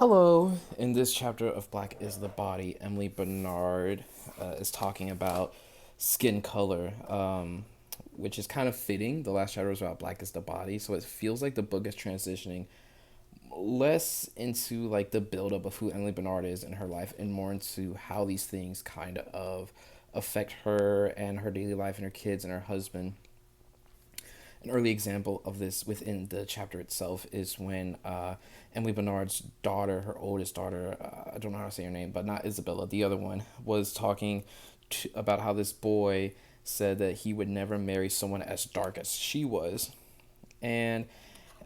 Hello. In this chapter of Black is the Body, Emily Bernard is talking about skin color, which is kind of fitting. The last chapter was about Black is the Body, so it feels like the book is transitioning less into like the buildup of who Emily Bernard is in her life and more into how these things kind of affect her and her daily life and her kids and her husband. An early example of this within the chapter itself is when Emily Bernard's daughter, her oldest daughter, I don't know how to say her name, but not Isabella, the other one, was talking about how this boy said that he would never marry someone as dark as she was. And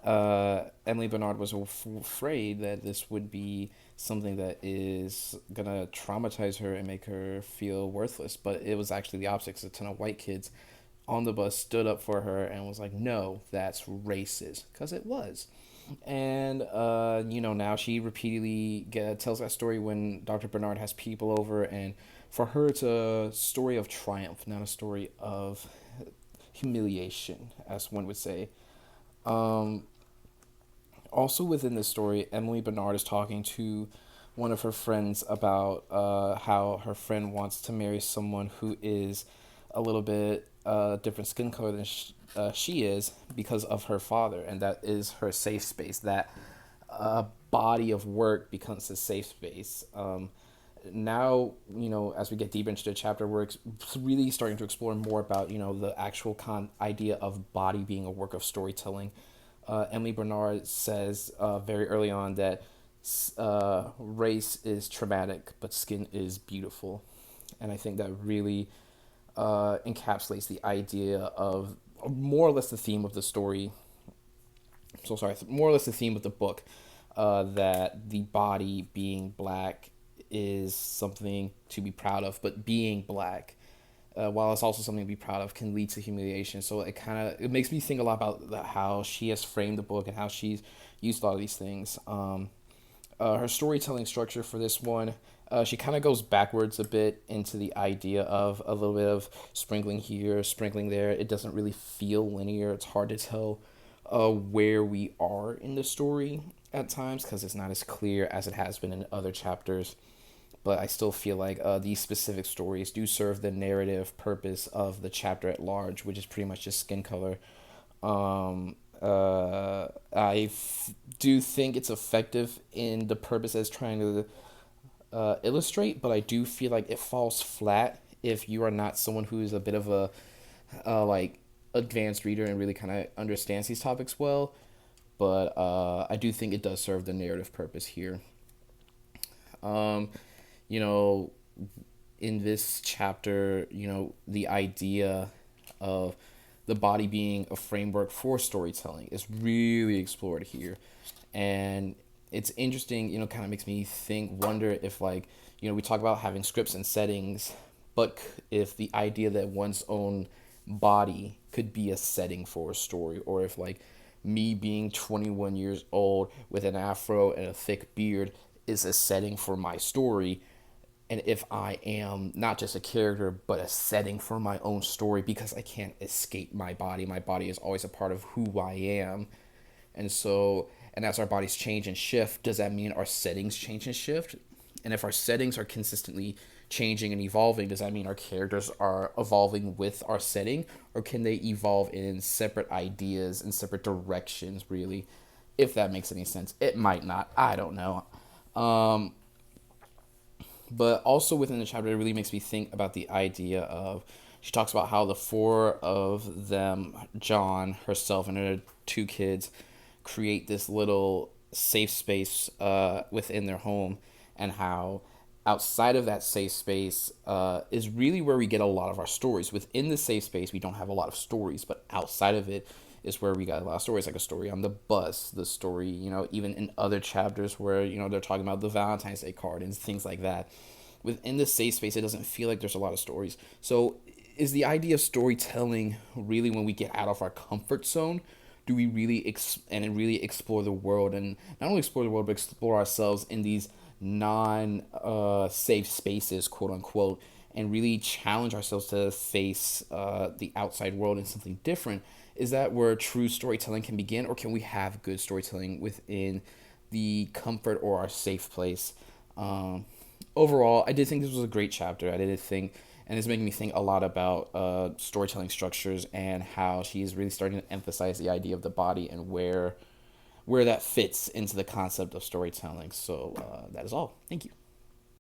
Emily Bernard was afraid that this would be something that is gonna traumatize her and make her feel worthless. But it was actually the opposite. 'Cause a ton of white kids on the bus stood up for her and was like, "No, that's racist," because it was. And now she repeatedly tells that story when Dr. Bernard has people over, and for her, it's a story of triumph, not a story of humiliation, as one would say. Um, Also within this story, Emily Bernard is talking to one of her friends about how her friend wants to marry someone who is a little bit different skin color than she is because of her father, and that is her safe space. That body of work becomes a safe space. Now, as we get deeper into the chapter, we're really starting to explore more about, the actual idea of body being a work of storytelling. Emily Bernard says very early on that race is traumatic, but skin is beautiful. And I think that really encapsulates the idea of more or less the theme of the story. So sorry, more or less the theme of the book, that the body being black is something to be proud of, but being black, while it's also something to be proud of, can lead to humiliation. So it makes me think a lot about how she has framed the book and how she's used a lot of these things. Her storytelling structure for this one, she kind of goes backwards a bit into the idea of a little bit of sprinkling here, sprinkling there. It doesn't really feel linear. It's hard to tell where we are in the story at times because it's not as clear as it has been in other chapters. But I still feel like these specific stories do serve the narrative purpose of the chapter at large, which is pretty much just skin color. Do think it's effective in the purpose it's trying to illustrate, but I do feel like it falls flat if you are not someone who is a bit of a like advanced reader and really kind of understands these topics well. But I do think it does serve the narrative purpose here. Um, you know, in this chapter, the idea of the body being a framework for storytelling is really explored here. And it's interesting, kind of makes me wonder if, like, we talk about having scripts and settings, but if the idea that one's own body could be a setting for a story, or if, like, me being 21 years old with an afro and a thick beard is a setting for my story, and if I am not just a character but a setting for my own story because I can't escape my body is always a part of who I am. And so, and as our bodies change and shift, does that mean our settings change and shift? And if our settings are consistently changing and evolving, does that mean our characters are evolving with our setting, or can they evolve in separate ideas and separate directions, really? If that makes any sense. It might not, I don't know. um, but also within the chapter, it really makes me think about the idea of, she talks about how the four of them, John, herself, and her two kids, create this little safe space within their home, and how outside of that safe space is really where we get a lot of our stories. Within the safe space, we don't have a lot of stories, but outside of it is where we got a lot of stories, like a story on the bus, the story, even in other chapters where, they're talking about the Valentine's Day card and things like that. Within the safe space, it doesn't feel like there's a lot of stories. So, is the idea of storytelling really when we get out of our comfort zone? Do we really really explore the world, and not only explore the world but explore ourselves in these non safe spaces, quote unquote, and really challenge ourselves to face the outside world in something different? Is that where true storytelling can begin, or can we have good storytelling within the comfort or our safe place. Um, Overall, I did think this was a great chapter. I did think, and it's making me think a lot about storytelling structures and how she's really starting to emphasize the idea of the body and where that fits into the concept of storytelling. So that is all. Thank you.